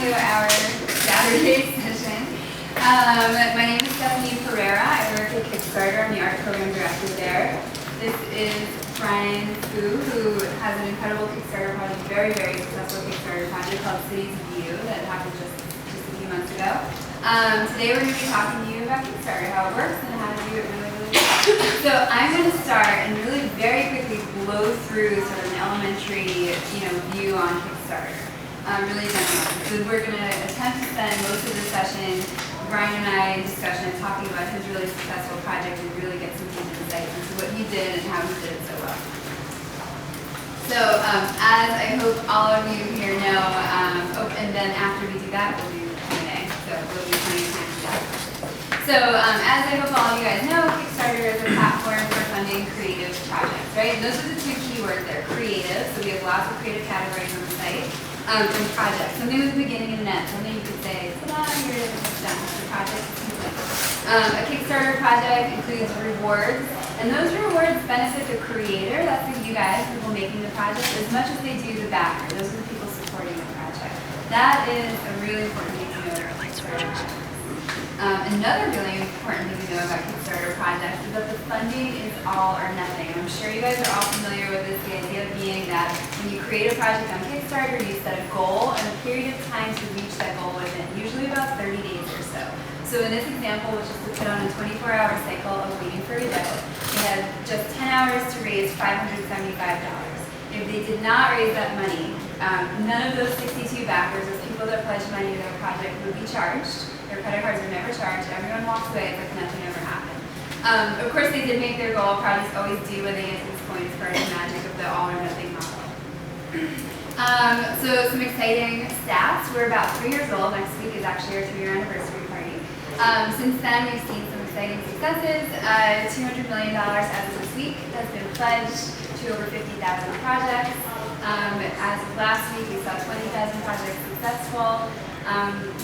to our Saturday session. My name is Pereira. I work at Kickstarter. I'm the art program director there. This is Brian Fu, who has an incredible Kickstarter project, very, very successful Kickstarter project called Cities of You that happened just a few months ago. Today we're going to be talking to you about Kickstarter, how it works, and how to do it really, really well. So I'm going to start and really very quickly blow through sort of an elementary, view on Kickstarter. Really general. So we're going to attempt to spend most of the session, Brian and I, in discussion and talking about his really successful project and really get some deep insights into what he did and how he did it so well. So as I hope all of you here know, and then after we do that, we'll do Q&A. So we'll be plenty of time for that. So as I hope all of you guys know, Kickstarter is a platform for funding creative projects, right? And those are the two keywords there, creative. So we have lots of creative categories on the site. And projects, something with a beginning and an end, something you could say, ta-da, here it is, it's done, the project is complete. A Kickstarter project includes rewards, and those rewards benefit the creator, that's you guys, people making the project, as much as they do the backer. Those are the people supporting the project. That is a really important thing to know about Kickstarter projects. Another really important thing to know about Kickstarter projects is that the funding is all or nothing. I'm sure you guys are all familiar with this, the idea being that when you create a project on Kickstarter, you set a goal and a period of time to reach that goal within, usually about 30 days or so. So in this example, which is to put on a 24-hour cycle of waiting for Godot, they had just 10 hours to raise $575. If they did not raise that money, none of those 62 backers, those people that pledged money to their project, would be charged. Their credit cards are never charged. Everyone walks away as if nothing ever happened. Of course, they did make their goal. Projects always do when they get to this point. It's part of the magic of the all or nothing model. So some exciting stats. We're about 3 years old. Next week is actually our 3-year anniversary party. Since then, we've seen some exciting successes. $200 million as of this week has been pledged to over 50,000 projects. As of last week, we saw 20,000 projects successful.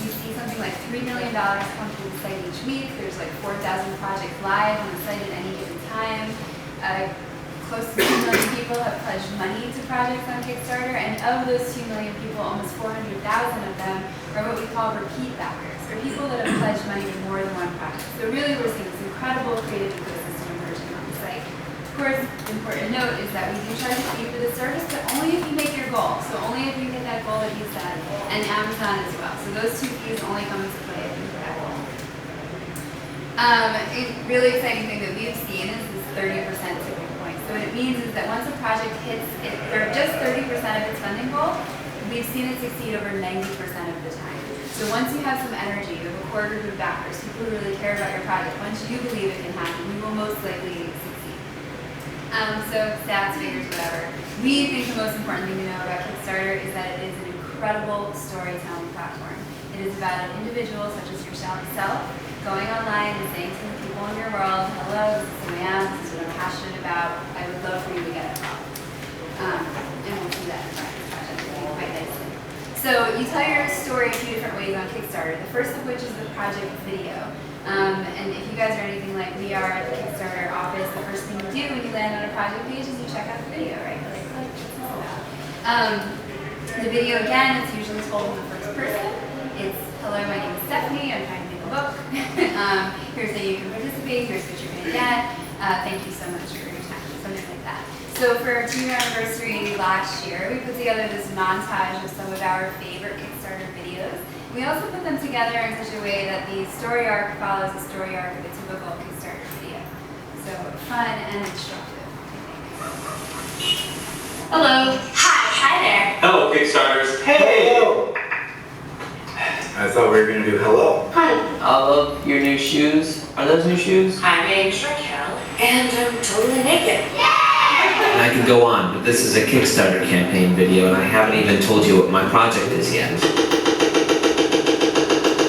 We see something like $3 million come to the site each week. There's like 4,000 projects live on the site at any given time. Close to 2 million people have pledged money to projects on Kickstarter, and of those 2 million people, almost 400,000 of them are what we call repeat backers, or people that have pledged money to more than one project. So really we're seeing this incredible creative ecosystem emerging on the site. Of course, important note is that we do charge a fee for the service, but only if you make your goal. So only if you hit that goal that you set, and Amazon as well. So those two fees only come into play if you hit that goal. A really exciting thing that we've seen is this 30% tipping point. So what it means is that once a project hits or just 30% of its funding goal, we've seen it succeed over 90% of the time. So once you have some energy, you have a core group of backers, people who really care about your project, once you believe it can happen, you will most likely succeed. So stats, figures, whatever. We think the most important thing to know about Kickstarter is that it is an incredible storytelling platform. It is about an individual such as yourself going online and saying to the people in your world, hello, this is who I am, this is what I'm passionate about, I would love for you to get involved. And we'll see that in Brian's project quite nicely. So you tell your story 2 different ways on Kickstarter. The first of which is the project video. And if you guys are anything like we are at the Kickstarter office, the first thing you do when you land on a project page is you check out the video, right? Like, what's this about? The video, again, it's usually told in the first person. It's, hello, my name is Stephanie, I'm trying to make a book. Here's how you can participate, here's what you're going to get. Thank you so much for your time, something like that. So for our 2-year anniversary last year, we put together this montage of some of our favorite Kickstarter videos. We also put them together in such a way that the story arc follows the story arc of a typical Kickstarter video. So fun and instructive, I think. Hello. Hi there. Hello, Kickstarters. Hey! Hello. I thought we were going to do hello. Hi. I love your new shoes. Are those new shoes? My name's Raquel, and I'm totally naked. And I could go on, but this is a Kickstarter campaign video, and I haven't even told you what my project is yet.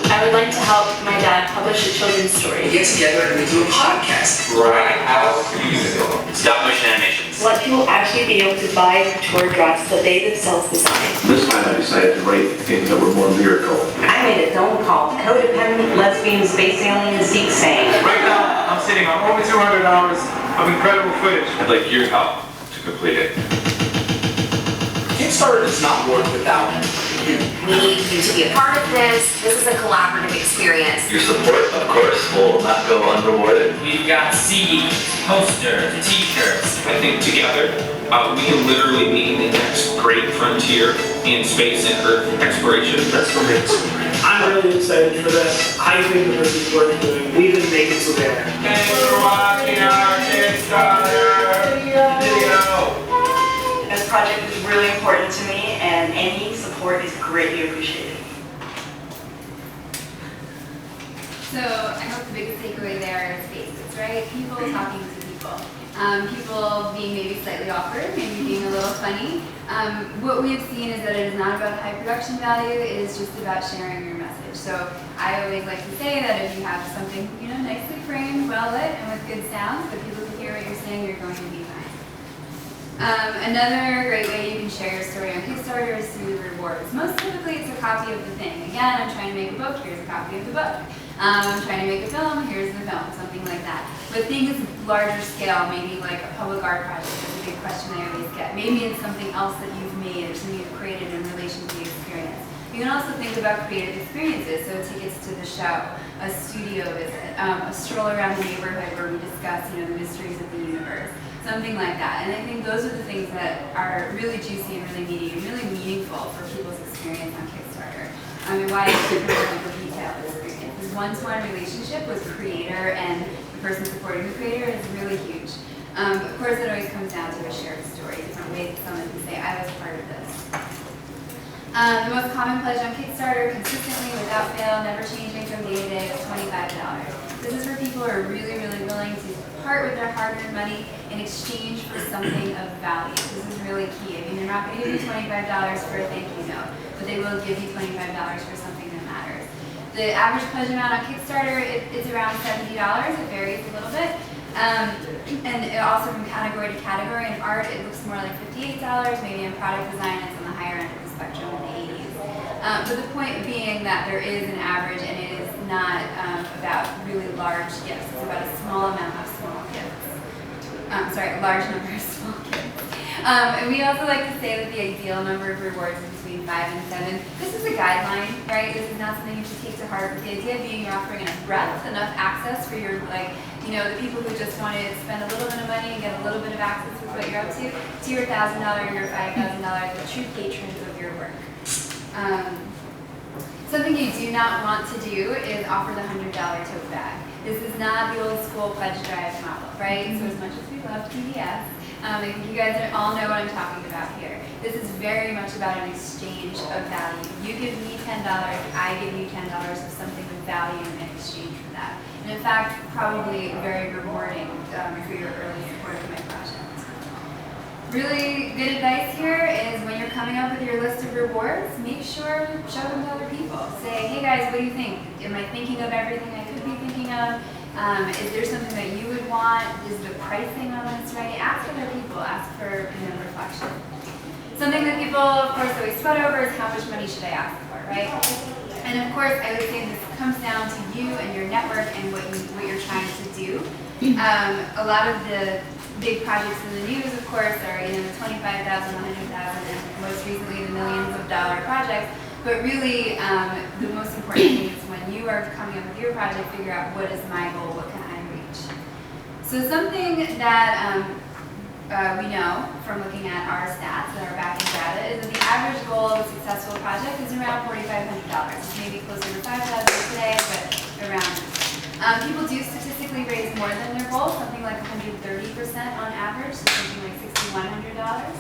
I would like to help my dad publish a children's story. Get together and do a podcast. Right out musical. Stop motion animations. Let people actually be able to buy tour drafts that they themselves design. This time I decided to write things that were more lyrical. I made a film called Codependent Lesbian Space Alien Seek Sane. Right now, I'm sitting on over 200 hours of incredible footage. I'd like your help to complete it. Kickstarter does not work without We need you to be a part of this. This is a collaborative experience. Your support, of course, will not go unrewarded. We've got CDs, posters, t-shirts. I think together, we can literally be the next great frontier in space and Earth exploration. That's for me. I'm really excited for this. I think that this is worth doing. We can make it to there. Thanks for watching our Kickstarter video. This project is really important to me, and any support is greatly appreciated. So I hope the biggest takeaway there is faces, right? People talking to people. People being maybe slightly awkward, maybe being a little funny. What we have seen is that it is not about high production value, it is just about sharing your message. So I always like to say that if you have something, nicely framed, well lit, and with good sound, so people can hear what you're saying, you're going to be fine. Another great way you can share your story on Kickstarter is through rewards. Most typically it's a copy of the thing. Again, I'm trying to make a book, here's a copy of the book. I'm trying to make a film, here's the film, something like that. But things larger scale, maybe like a public art project is a big question I always get. Maybe it's something else that you've made or something you've created in relation to the experience. You can also think about creative experiences, so tickets to the show, a studio visit, a stroll around the neighborhood where we discuss the mysteries of the universe, something like that. And I think those are the things that are really juicy and really meaty and really meaningful for people's experience on Kickstarter. Why it's different from the retail experience. This one-to-one relationship with creator and the person supporting the creator is really huge. Of course, it always comes down to a shared story, different ways that someone can say, I was part of this. The most common pledge on Kickstarter, consistently, without fail, never changing from day to day, is $25. This is for people who are really, really willing to part with their hard-earned money in exchange for something of value. This is really key. They're not going to give you $25 for a thank you note, but they will give you $25 for something that matters. The average pledge amount on Kickstarter, it's around $70. It varies a little bit. And it also from category to category. In art, it looks more like $58. Maybe in product design, it's on the higher end of the spectrum in the 80s. But the point being that there is an average, and it is not about really large gifts. It's about a small amount of small gifts. A large number of small gifts. And we also like to say that the ideal number of rewards is between 5 and 7. This is a guideline, right? This is not something you should take to heart. But the idea being you're offering enough breadth, enough access for your, the people who just want to spend a little bit of money and get a little bit of access with what you're up to your $1,000 or your $5,000, the true patrons of your work. Something you do not want to do is offer the $100 tote bag. This is not the old school pledge drive model, right? So as much as we love PDFs, I think you guys all know what I'm talking about here. This is very much about an exchange of value. You give me $10, I give you $10 of something of value in exchange for that. And in fact, probably very rewarding for your early support of my project. Really good advice here is when you're coming up with your list of rewards, make sure to show them to other people. Say, hey guys, what do you think? Am I thinking of everything I could be thinking of? Is there something that you would want? Is the pricing on this right? Ask other people, ask for reflection. Something that people, of course, always sweat over is how much money should I ask for, right? And of course, I would say this comes down to you and your network and what you're trying to do. A lot of the big projects in the news, of course, are the $25,000, $100,000, and most recently the millions of dollar projects. But really, the most important thing is when you are coming up with your project, figure out what is my goal, what can I reach. So something that we know from looking at our stats and our backing data is that the average goal of a successful project is around $4,500. It's maybe closer to $5,000 today, but around. People do statistically raise more than their goal, something like 130% on average, so something like $6,100.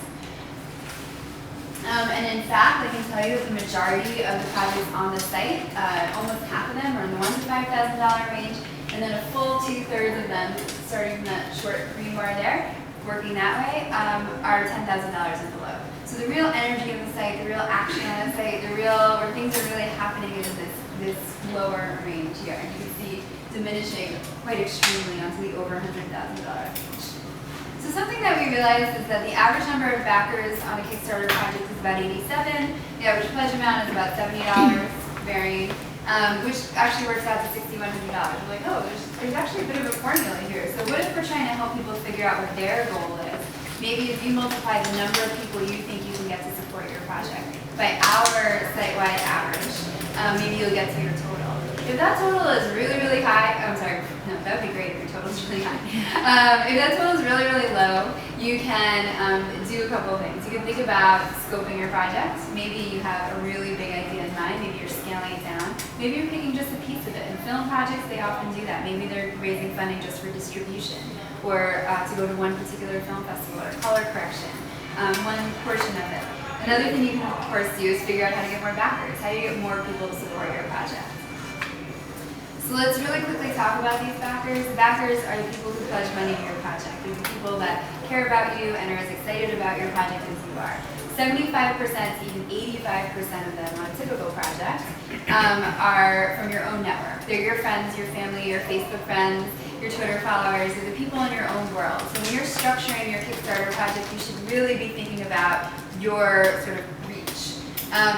And in fact, I can tell you that the majority of the projects on the site, almost half of them are in the $1,000 to $5,000 range, and then a full 2/3 of them, starting from that short green bar there, working that way, are $10,000 and below. So the real energy of the site, the real action on the site, where things are really happening is this lower range here. And you can see diminishing quite extremely onto the over $100,000 range. So something that we realized is that the average number of backers on a Kickstarter project is about 87. The average pledge amount is about $70, varying, which actually works out to $6,100. We're like, oh, there's actually a bit of a formula here. So what if we're trying to help people figure out what their goal is? maybe if you multiply the number of people you think you can get to support your project by our site-wide average, maybe you'll get to your total. If that total is really, really high, I'm sorry, no, that would be great if your total is really high. If that total is really, really low, you can do a couple of things. You can think about scoping your project. Maybe you have a really big idea in mind. Maybe you're scaling it down. Maybe you're picking just a piece of it. In film projects, they often do that. Maybe they're raising funding just for distribution, or to go to one particular film festival, or color correction, one portion of it. Another thing you can, of course, do is figure out how to get more backers. How do you get more people to support your project? So let's really quickly talk about these backers. The backers are the people who pledge money to your project. They're the people that care about you and are as excited about your project as you are. 75% to even 85% of them on a typical project are from your own network. They're your friends, your family, your Facebook friends, your Twitter followers. They're the people in your own world. So when you're structuring your Kickstarter project, you should really be thinking about your sort of reach.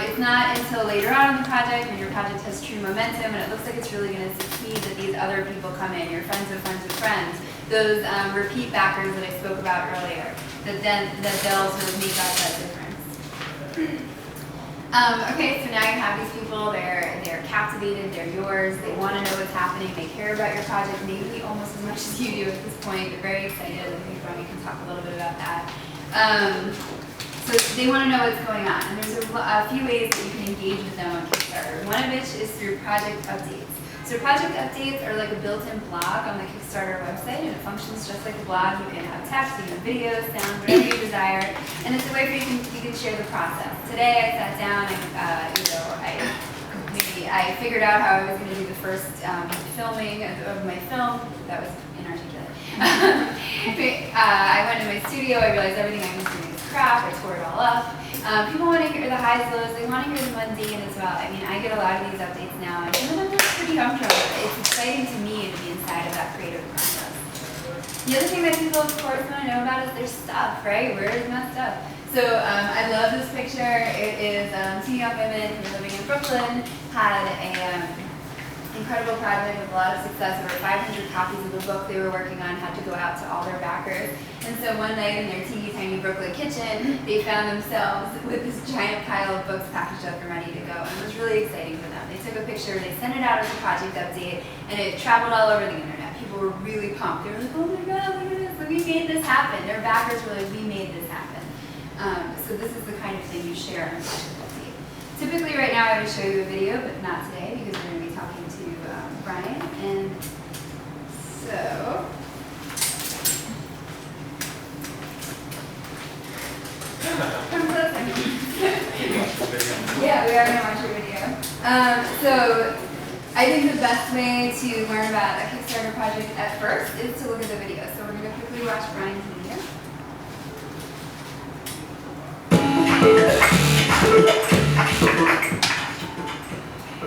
It's not until later on in the project, when your project has true momentum and it looks like it's really going to succeed, that these other people come in, your friends of friends of friends, those repeat backers that I spoke about earlier, that they'll sort of make up that difference. Okay, so now you have these people, they're captivated, they're yours, they want to know what's happening, they care about your project maybe almost as much as you do at this point. They're very excited. I think Ronnie can talk a little bit about that. So they want to know what's going on, and there's a few ways that you can engage with them on Kickstarter. One of which is through project updates. So project updates are like a built-in blog on the Kickstarter website, and it functions just like a blog. You can have text, you can have videos, sound, whatever you desire, and it's a way for you can share the process. Today I sat down and I figured out how I was going to do the first filming of my film. That was inarticulate. I went to my studio. I realized everything I was doing is crap. I tore it all up. People want to hear the highs, lows. They want to hear the mundane as well. I mean, I get a lot of these updates now, and some of them are pretty humdrum. It's exciting to me to be inside of that creative process. The other thing that people, of course, want to know about is their stuff, right? Where is my stuff? So I love this picture. It is two young women who are living in Brooklyn, had an incredible project with a lot of success. Over 500 copies of the book they were working on had to go out to all their backers. And so one night in their teeny tiny Brooklyn kitchen, they found themselves with this giant pile of books packaged up and ready to go. And it was really exciting for them. They took a picture, they sent it out as a project update, and it traveled all over the internet. People were really pumped. They were like, oh my God, look at this, we made this happen. Their backers were like, we made this happen. So this is the kind of thing you share on a project update. Typically right now I would show you a video, but not today because we're going to be talking to Brian. And so, yeah, we are going to watch your video. So I think the best way to learn about a Kickstarter project at first is to look at the video. So we're going to quickly watch Brian's video.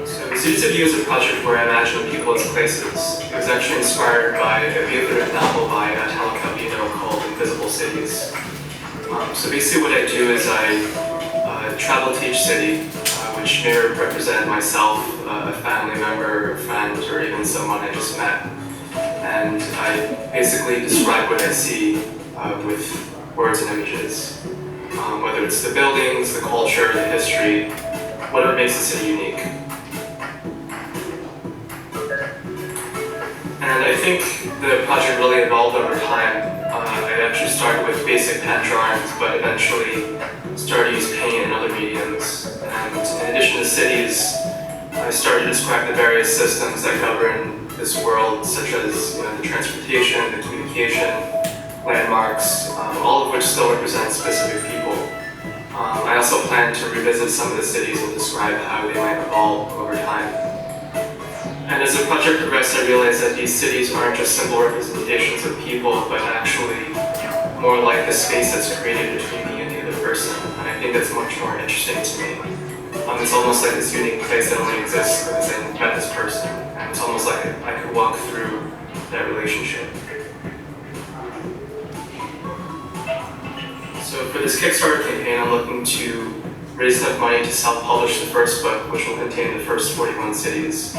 So Seeds of You is a project where I imagine people as places. It was actually inspired by a favorite novel by Italo Calvino called Invisible Cities. So basically what I do is I travel to each city, which may represent myself, a family member, a friend, or even someone I just met. And I basically describe what I see with words and images. Whether it's the buildings, the culture, the history, whatever makes the city unique. And I think the project really evolved over time. I actually started with basic pen drawings, but eventually started to use paint and other mediums. And in addition to cities, I started to describe the various systems that govern this world, such as the transportation, the communication, landmarks, all of which still represent specific people. I also plan to revisit some of the cities and describe how they might evolve over time. And as the project progressed, I realized that these cities aren't just simple representations of people, but actually more like the space that's created between me and the other person. And I think that's much more interesting to me. It's almost like this unique place that only exists because I met this person. And it's almost like I could walk through that relationship. So for this Kickstarter campaign, I'm looking to raise enough money to self-publish the first book, which will contain the first 41 cities.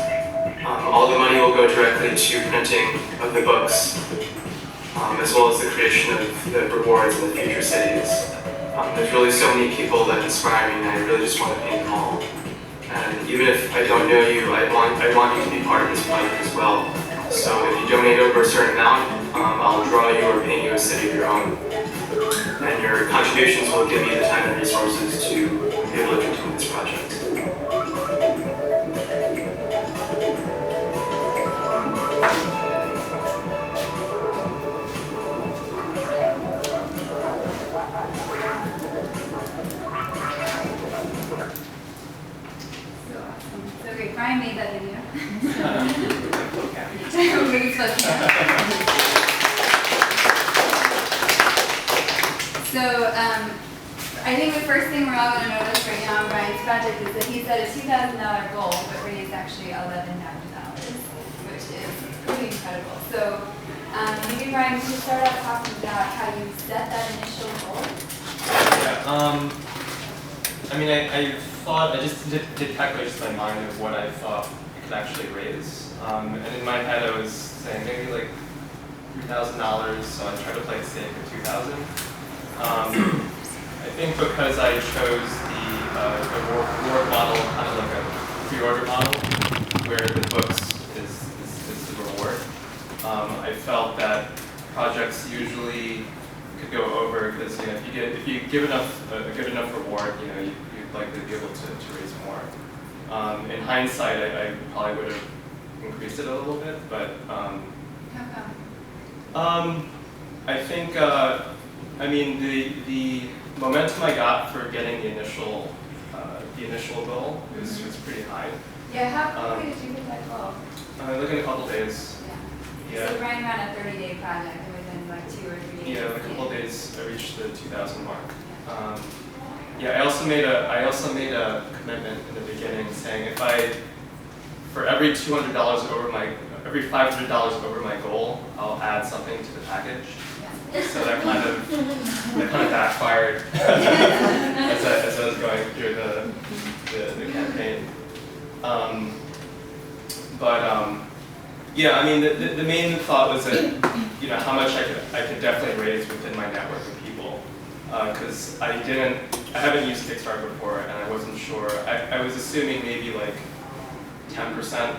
All the money will go directly to printing of the books. as well as the creation of the rewards in the future cities. There's really so many people that inspire me, and I really just want to paint them all. And even if I don't know you, I want you to be part of this project as well. So if you donate over a certain amount, I'll draw you or paint you a city of your own. And your contributions will give me the time and resources to be able to continue this project. So great, Brian made that video. So I think the first thing we're all going to notice right now on Brian's project is that he set a $2,000 goal, but raised actually $11,000, which is pretty incredible. So maybe Brian, could you start out talking about how you set that initial goal? Yeah. I mean, I thought, I just did calculations in my mind of what I thought I could actually raise. And in my head I was saying maybe like $3,000, so I tried to play it safe at $2,000. I think because I chose the reward model, kind of like a pre-order model, where the books is the reward, I felt that projects usually could go over because if you give enough a good enough reward, you'd likely be able to raise more. In hindsight, I probably would have increased it a little bit, but How come? I think I mean the momentum I got for getting the initial goal was pretty high. Yeah, how quickly did you hit that goal? Like in a couple days. Yeah. So Brian ran a 30-day project, and within like 2 or 3 days. Yeah, like a couple of days I reached the 2,000 mark. Yeah, I also made a commitment in the beginning saying for every $200 every $500 over my goal, I'll add something to the package. Yeah. So that kind of backfired as I was going through the campaign. Yeah, I mean the main thought was that how much I could definitely raise within my network of people, because I haven't used Kickstarter before and I wasn't sure. I was assuming maybe like 10%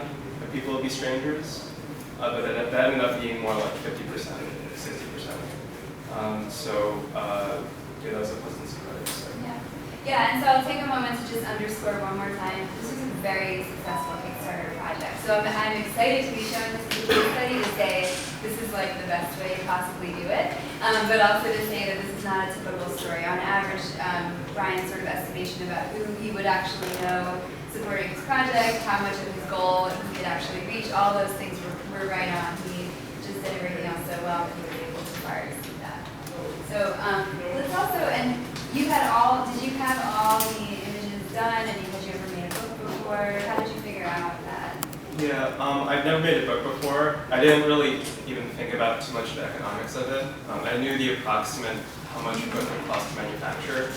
of people would be strangers, but that ended up being more like 50%, 60%. That was a pleasant surprise. So. Yeah, and so I'll take a moment to just underscore one more time. This was a very successful Kickstarter project. So I'm excited to be showing this as a case study to say this is like the best way to possibly do it, but also to say that this is not a typical story. On average, Brian's sort of estimation about who he would actually know supporting his project, how much of his goal he could actually reach, all those things were right on. He just did everything else so well that he was able to far exceed that. So let's also, and did you have all the images done, and had you ever made a book before? How did you figure out that? Yeah, I've never made a book before. I didn't really even think about too much of the economics of it. I knew the approximate how much it would cost to manufacture,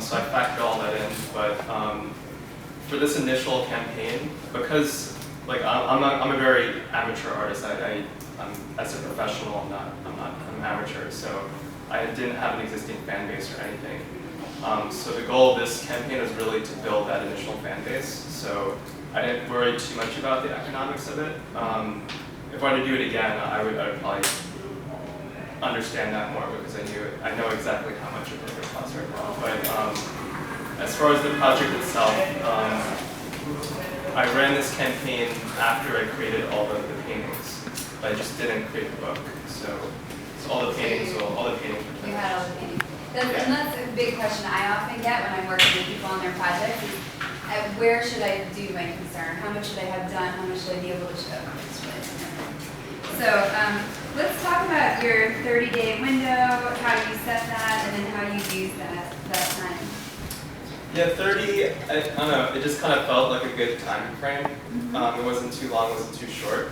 so I factored all that in. But for this initial campaign, because I'm a very amateur artist. I'm as a professional, I'm amateur, so I didn't have an existing fan base or anything. So the goal of this campaign was really to build that initial fan base. So I didn't worry too much about the economics of it. If I were to do it again, I would probably understand that more because I know exactly how much it would cost right now. But as far as the project itself, I ran this campaign after I created all the paintings, but I just didn't create the book. So all the paintings were You had all the paintings. And that's a big question I often get when I'm working with people on their projects is, where should I do my concern? How much should I have done? How much should I be able to show? So let's talk about your 30-day window, how you set that, and then how you use that time. Yeah, 30, I don't know, it just kind of felt like a good time frame. It wasn't too long, it wasn't too short.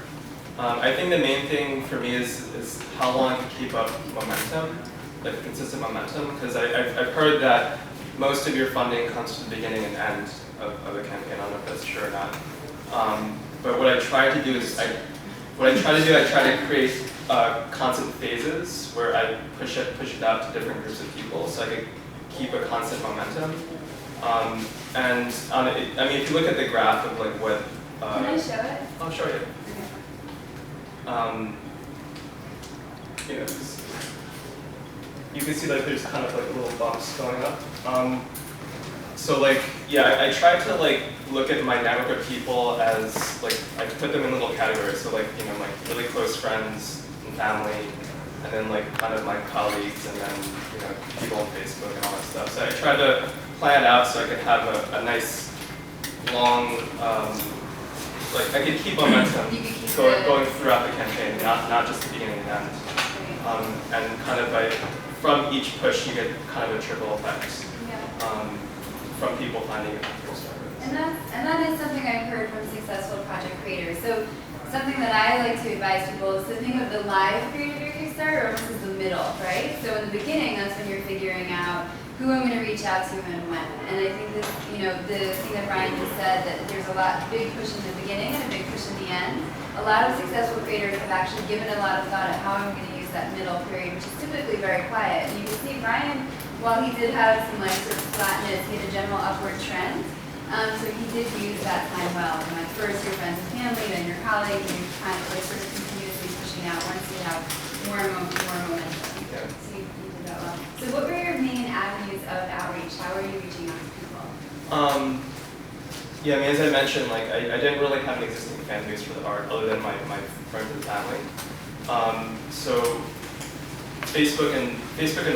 I think the main thing for me is how long I can keep up momentum, like consistent momentum, because I've heard that most of your funding comes to the beginning and end of the campaign. I don't know if that's true or not. But what I try to do is I try to create constant phases where I push it out to different groups of people, so I could keep a constant momentum. And on it, I mean, if you look at the graph of like what. Can I show it? I'll show you. You know, you can see that there's kind of like little bumps going up. So like, yeah, I tried to like look at my network of people as like, I put them in little categories. So like, you know, like really close friends and family, and then like kind of my colleagues, and then, you know, people on Facebook and all that stuff. So I tried to plan it out so I could have a nice long, like I could keep momentum going throughout the campaign, not just the beginning and end. And kind of from each push you get kind of a trickle effect from people finding it on Kickstarter. And that is something I've heard from successful project creators. So something that I like to advise people is to think of the live period of your Kickstarter almost as the middle, right? So in the beginning, that's when you're figuring out who I'm going to reach out to and when. And I think this, you know, the thing that Brian just said, that there's a big push in the beginning and a big push in the end. A lot of successful creators have actually given a lot of thought at how I'm going to use that middle period, which is typically very quiet. And you can see Brian, while he did have some like sort of flatness, he had a general upward trend. So he did use that time well. And like first your friends and family, then your colleagues, and you're kind of like sort of continuously pushing out once you have more momentum. Yeah. So you did that well. So what were your main avenues of outreach? How are you reaching out to people? Yeah, I mean, as I mentioned, like I didn't really have an existing fan base for the art other than my friends and family. So Facebook and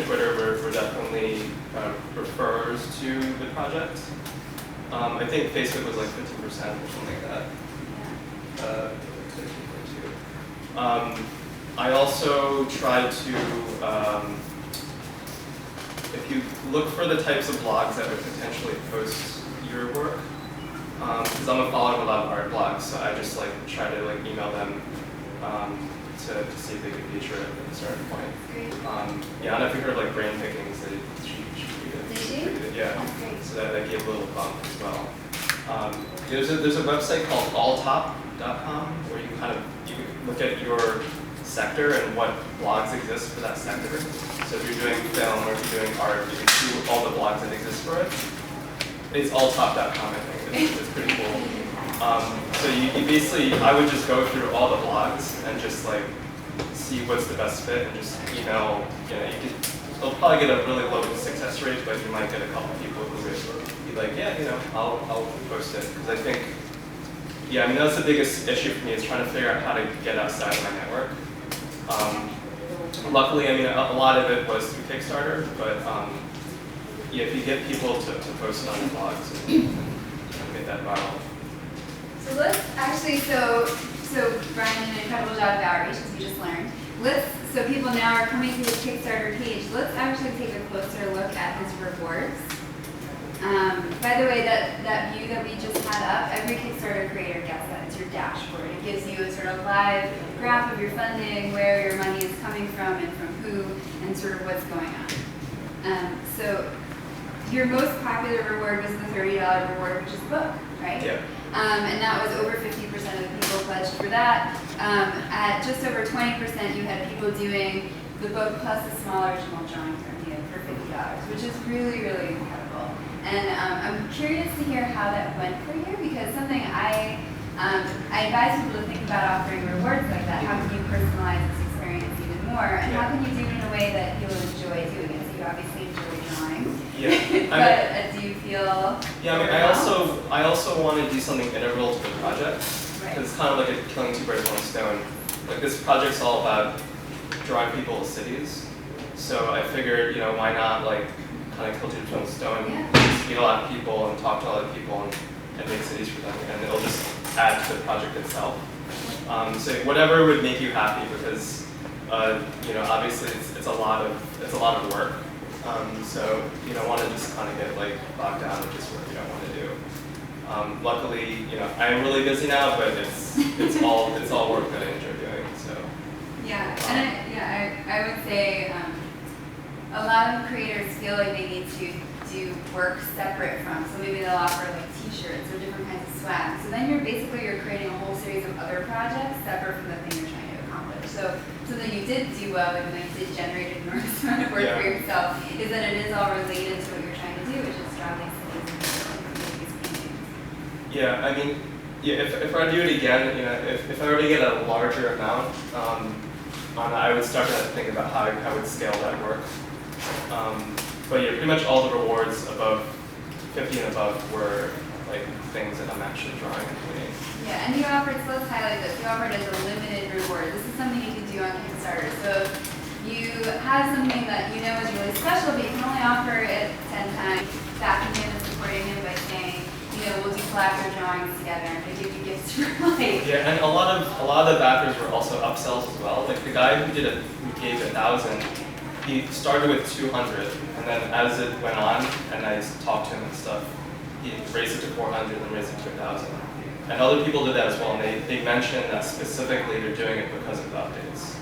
Twitter were definitely referrers to the project. I think Facebook was like 15% or something like that. 13.2. I also tried to, if you look for the types of blogs that would potentially post your work, because I'm a follower of a lot of art blogs, so I just like try to like email them to see if they could feature it at a certain point. Yeah, I don't know if you heard like Brain Pickings, she tweeted. Yeah, so that gave a little bump as well. There's a website called alltop.com where you can look at your sector and what blogs exist for that sector. So if you're doing film or if you're doing art, you can see all the blogs that exist for it. It's alltop.com, I think. It's pretty cool. So you basically, I would just go through all the blogs and just like see what's the best fit and just email. You know, you'll probably get a really low success rate, but you might get a couple people who would be like, yeah, you know, I'll post it, because I think, yeah, I mean that's the biggest issue for me is trying to figure out how to get outside of my network. Luckily, I mean a lot of it was through Kickstarter, but yeah, if you get people to post it on your blogs and get that viral. So let's actually, so Brian did an incredible job of outreach, as we just learned. So people now are coming to his Kickstarter page. Let's actually take a closer look at his rewards. By the way, that view that we just had up, every Kickstarter creator gets that. It's your dashboard. It gives you a sort of live graph of your funding, where your money is coming from and from who, and sort of what's going on. So your most popular reward was the $30 reward, which is the book, right? Yeah. And that was over 50% of the people pledged for that. At just over 20%, you had people doing the book plus a small original drawing from you for $50, which is really, really incredible. And I'm curious to hear how that went for you, because something I advise people to think about offering rewards like that. How can you personalize this experience even more? And how can you do it in a way that you'll enjoy doing it? So you obviously enjoy drawing. Yeah. But do you feel? Yeah, I mean, I also want to do something integral to the project. Because it's kind of like a killing two birds with one stone. Like this project's all about drawing people to cities. So I figured, you know, why not like kind of kill two birds with one stone, meet a lot of people and talk to a lot of people and make cities for them, and it'll just add to the project itself. So whatever would make you happy, because you know, obviously it's a lot of work. So you don't want to just kind of get like bogged down with just work you don't want to do. Luckily, you know, I am really busy now, but it's all work that I enjoy doing. So yeah, and I would say a lot of creators feel like they need to do work separate from. So maybe they'll offer like T-shirts or different kinds of swag. So then you're creating a whole series of other projects separate from the thing you're trying to accomplish. So something you did do well, even though you did generate an enormous amount of work for yourself, is that it is all related to what you're trying to do, which is draw these cities and make these paintings. Yeah, I mean, yeah, if I do it again, you know, if I were to get a larger amount, I would start to think about how I would scale that work. But yeah, pretty much all the rewards above 50 and above were like things that I'm actually drawing and painting. Yeah, and you offered, so let's highlight this, you offered as a limited reward. This is something you can do on Kickstarter. So if you have something that you know is really special, but you can only offer it 10 times, backing him and supporting him by saying, you know, we'll do collaborative drawings together and they give you gifts for life. Yeah, and a lot of the backers were also upsells as well. Like the guy who gave 1,000, he started with 200, and then as it went on, and I talked to him and stuff, he raised it to 400 and raised it to 1,000. And other people did that as well, and they mentioned that specifically they're doing it because of the updates,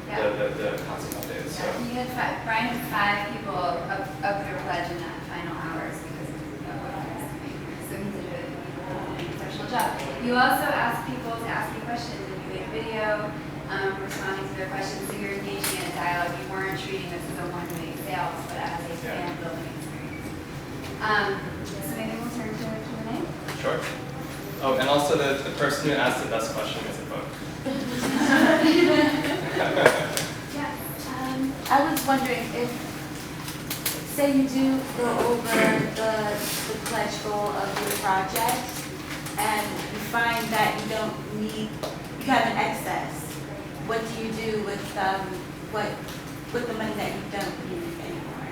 the constant updates. So. Yeah, Brian had 5 people up their pledge in that final hours because of what he was doing. So he did an exceptional job. You also asked people to ask you questions, and you made a video responding to their questions, so you're engaging in a dialogue. You weren't treating this as a one-way sales, but as a fan building experience. So maybe we'll turn to Q&A. Sure. Oh, and also the person who asked the best question is a book. I was wondering if, say you do go over the pledge goal of your project, and you find that you don't need, you have an excess. What do you do with the money that you don't need anymore?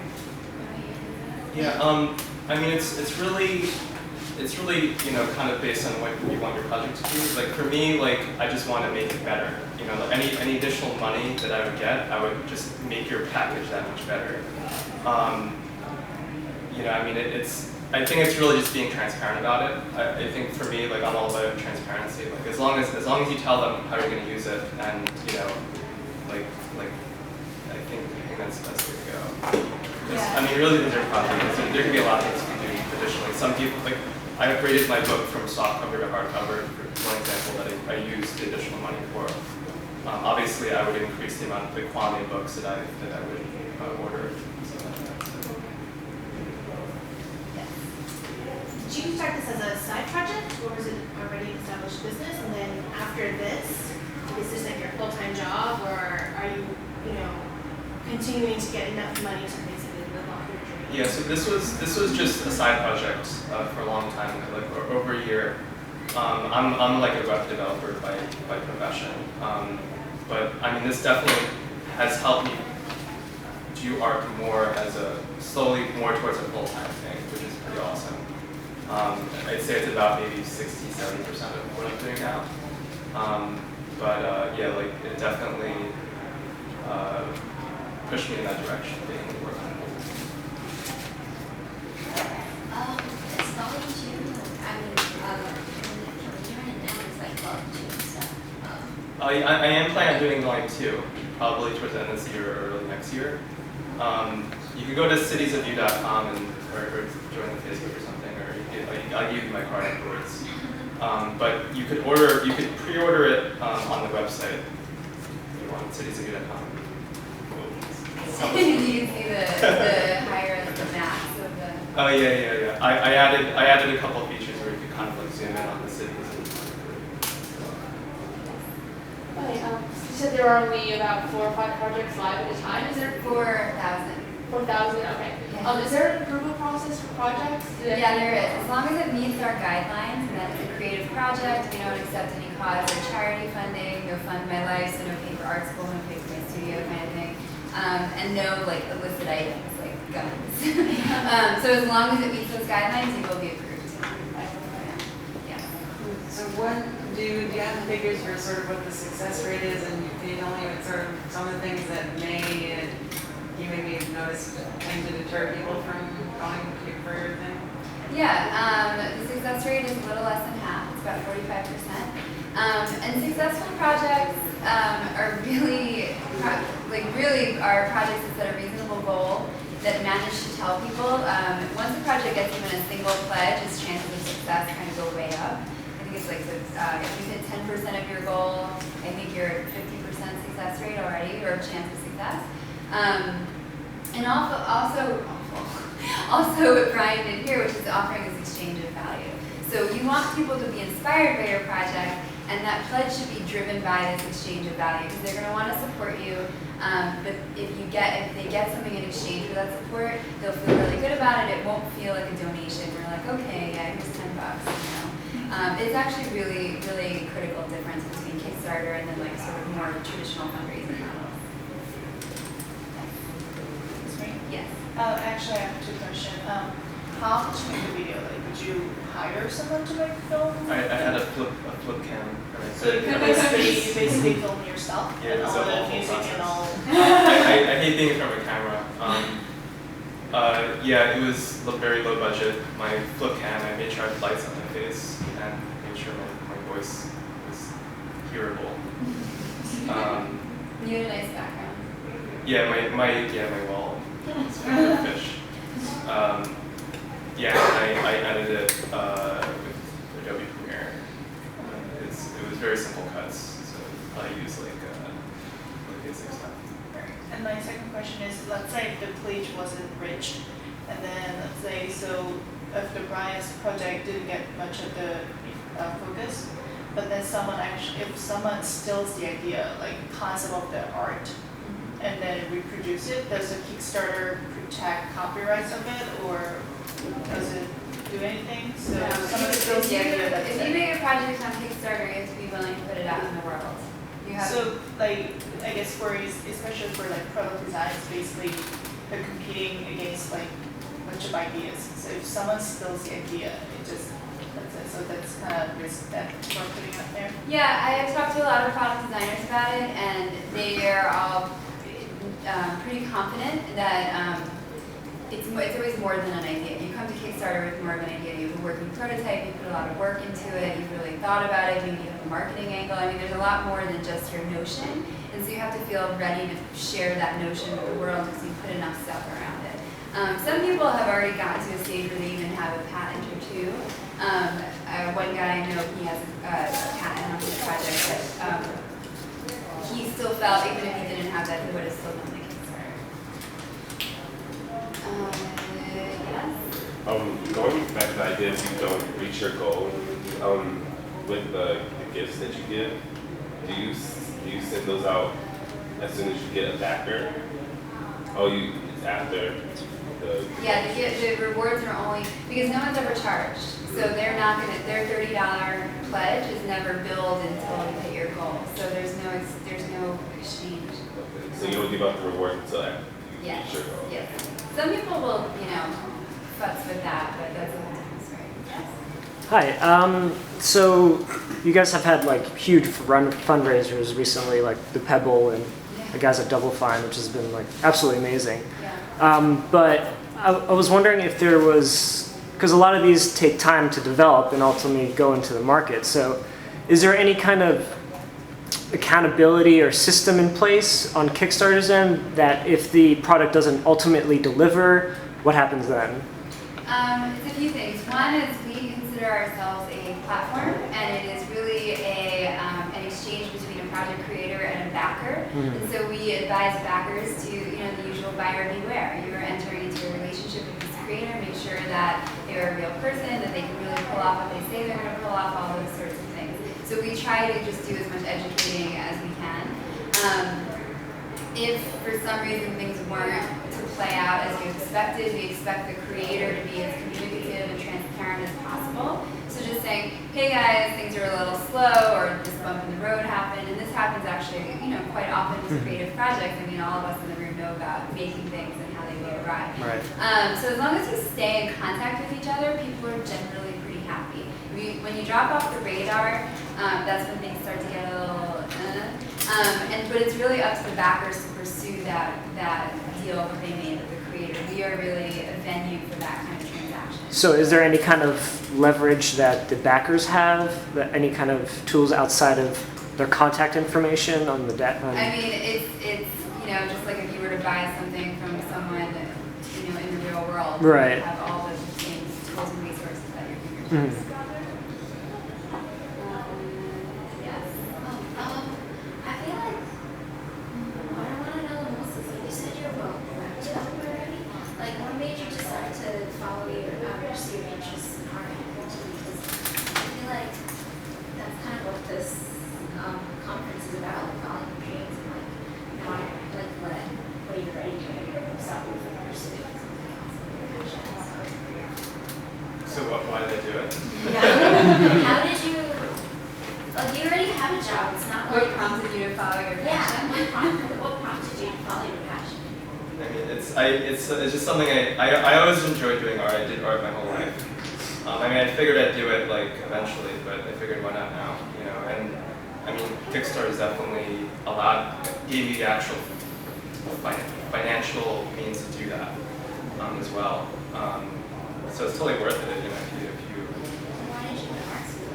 Yeah, I mean it's really you know kind of based on what you want your project to be. Like for me, like I just want to make it better. You know, any additional money that I would get, I would just make your package that much better. You know, I mean I think it's really just being transparent about it. I think for me, like I'm all about transparency. Like as long as you tell them how you're going to use it, and you know, like I think that's the best way to go. I mean, really, these are projects. There can be a lot of things you can do additionally. Some people, like I upgraded my book from softcover to hardcover. For one example that I used the additional money for. Obviously, I would increase the quantity of books that I would order. Did you start this as a side project, or was it already an established business? And then after this, is this like your full-time job, or are you, you know, continuing to get enough money to basically live off your dream? Yeah, so this was just a side project for a long time, like over a year. I'm like a web developer by profession, but I mean this definitely has helped me do art more as slowly more towards a full-time thing, which is pretty awesome. I'd say it's about maybe 60-70% of what I'm doing now. But yeah, like it definitely pushed me in that direction, being able to work on it. It's volunteer. I mean, turn it down is like volunteer stuff. I am planning on doing like 2, probably towards the end of this year or early next year. You can go to citiesofview.com or join the Facebook or something, or I'll give you my card afterwards. But you could pre-order it on the website if you want, citiesofview.com. You can see the higher the maps of the. Oh yeah. I added a couple features where you could kind of like zoom in on the cities. Okay, you said there are only about 4 or 5 projects live at a time. Is there 4,000? 4,000. Okay. Yeah. Is there an approval process for projects? Yeah, there is. As long as it meets our guidelines and that it's a creative project, we don't accept any cause or charity funding, no fund my life, so no pay for art school, no pay for my studio kind of thing. And no like illicit items like guns. So as long as it meets those guidelines, it will be approved. Yeah. So do you have the figures for sort of what the success rate is, and you can only sort of some of the things that you maybe noticed tend to deter people from going for your thing? Yeah, the success rate is a little less than half. It's about 45%. And successful projects are really are projects that set a reasonable goal that manage to tell people. Once a project gets even a single pledge, its chances of success kind of go way up. I think it's like, if you hit 10% of your goal, I think you're at 50% success rate already, or chance of success. And also what Brian did here, which is offering this exchange of value. So you want people to be inspired by your project, and that pledge should be driven by this exchange of value, because they're going to want to support you. But if they get something in exchange for that support, they'll feel really good about it. It won't feel like a donation. We're like, okay, yeah, here's $10. It's actually really, really critical difference between Kickstarter and then like sort of more traditional fundraising models. Yes. Actually, I have 2 questions. How did you make the video? Like, would you hire someone to make film? I had a flip cam. So you basically film yourself Yeah, and it's all a the whole music process. and all. I hate things from a camera. Yeah, it was very low budget. My flip cam, I made sure I had lights on my face and made sure my voice was hearable. You had a nice background. Yeah, my wall is very fish. Yeah, I edited it with Adobe Premiere. It was very simple cuts, so I use like basic stuff. And my second question is, let's say the pledge wasn't rich, and then let's say if the Brian's project didn't get much of the focus, but then if someone steals the idea, like concept of the art, and then reproduce it, does the Kickstarter protect copyrights of it, or does it do anything? So someone steals the idea, that's If you make a project on Kickstarter, you have to be willing to put it out in the world. So, like, I guess especially for like product design, it's basically they're competing against like a bunch of ideas. So if someone steals the idea, that's it. So that's kind of risk that we're putting out there. Yeah, I have talked to a lot of product designers about it, and they are all pretty confident that it's always more than an idea. You come to Kickstarter with more of an idea. You have a working prototype, you put a lot of work into it, you've really thought about it, maybe you have a marketing angle. I mean, there's a lot more than just your notion, and so you have to feel ready to share that notion with the world because you put enough stuff around it. Some people have already gotten to a stage where they even have a patent or two. One guy I know, he has a patent on his project, but he still felt, even if he didn't have that, he would have still done the Kickstarter. Yes? Going back to the idea if you don't reach your goal, with the gifts that you give, do you send those out as soon as you get a backer? It's after the... Yeah, the rewards are only, because no one's ever charged. So they're not gonna, their $30 pledge is never billed until you hit your goal. So there's no exchange. Okay. So you don't give out the reward until after you reach your goal? Yes. Some people will, futz with that, but that's a whole different story. Yes? Hi. So you guys have had like huge fundraisers recently, like the Pebble and the guys at Double Fine, which has been like absolutely amazing. Yeah. But I was wondering if there was, because a lot of these take time to develop and ultimately go into the market. So is there any kind of accountability or system in place on Kickstarter's end that if the product doesn't ultimately deliver, what happens then? It's a few things. One is we consider ourselves a platform, and it is really an exchange between a project creator and a backer. And so we advise backers to, the usual buyer beware. You are entering into a relationship with this creator, make sure that they're a real person, that they can really pull off what they say they're going to pull off, all those sorts of things. So we try to just do as much educating as we can. If for some reason things weren't to play out as you expected, we expect the creator to be as communicative and transparent as possible. So just saying, hey guys, things are a little slow, or this bump in the road happened, and this happens actually, quite often with creative projects. I mean, all of us in the room know about making things and how they go awry. Right. So as long as you stay in contact with each other, people are generally pretty happy. When you drop off the radar, that's when things start to get a little, but it's really up to the backers to pursue that deal that they made with the creator. We are really a venue for that kind of transaction. So is there any kind of leverage that the backers have, any kind of tools outside of their contact information on the debt? I mean, it's just like if you were to buy something from someone, in the real world, right. You have all the same tools and resources at your fingertips. follow your interests in art and culture, because I feel like that's kind of what this conference is about, like following your dreams and like not like what you're ready to stop you from pursuing something else in your passion. So why did I do it? Yeah. How did you? Like you already have a job. It's not like What prompted you to follow your passion? Yeah. What prompted you to follow your passion? I mean, it's just something I always enjoyed doing art. I did art my whole life. I mean, I figured I'd do it like eventually, but I figured why not now, you know? And I mean, Kickstarter is definitely gave me the actual financial means to do that as well. So it's totally worth it, you know, if you. Why did you go to art school?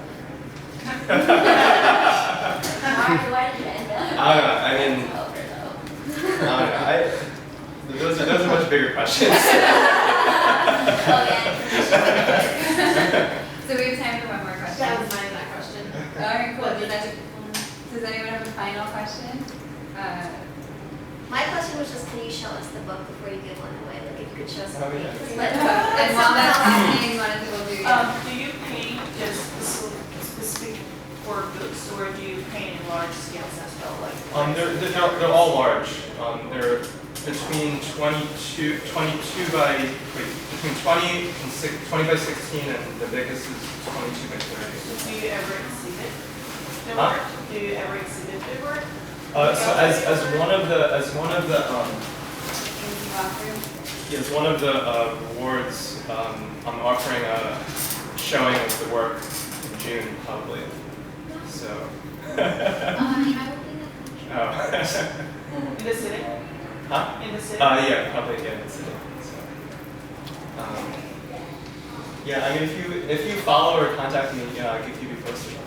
Why did you end up? I don't know. I mean, I don't know. Those are much bigger questions. So we have time for one more question. That was my exact question. All right, cool. Does anyone have a final question? My question was just, can you show us the book before you give one away? Like if you could show us the yeah. And while that's happening, what else will do? Do you paint just specific for books, or do you paint in large scales as well? Like They're all large. They're between 22 by between 20 by 16, and the biggest is 22 by 30. Do you ever exhibit the Huh? work? Do you ever exhibit the work? So as one of the rewards, I'm offering a showing of the work in June probably. So. I will be there. Oh. In the city? Huh? In the city? Yeah, probably in the city. So. Yeah, I mean, if you follow or contact me, I could keep you posted.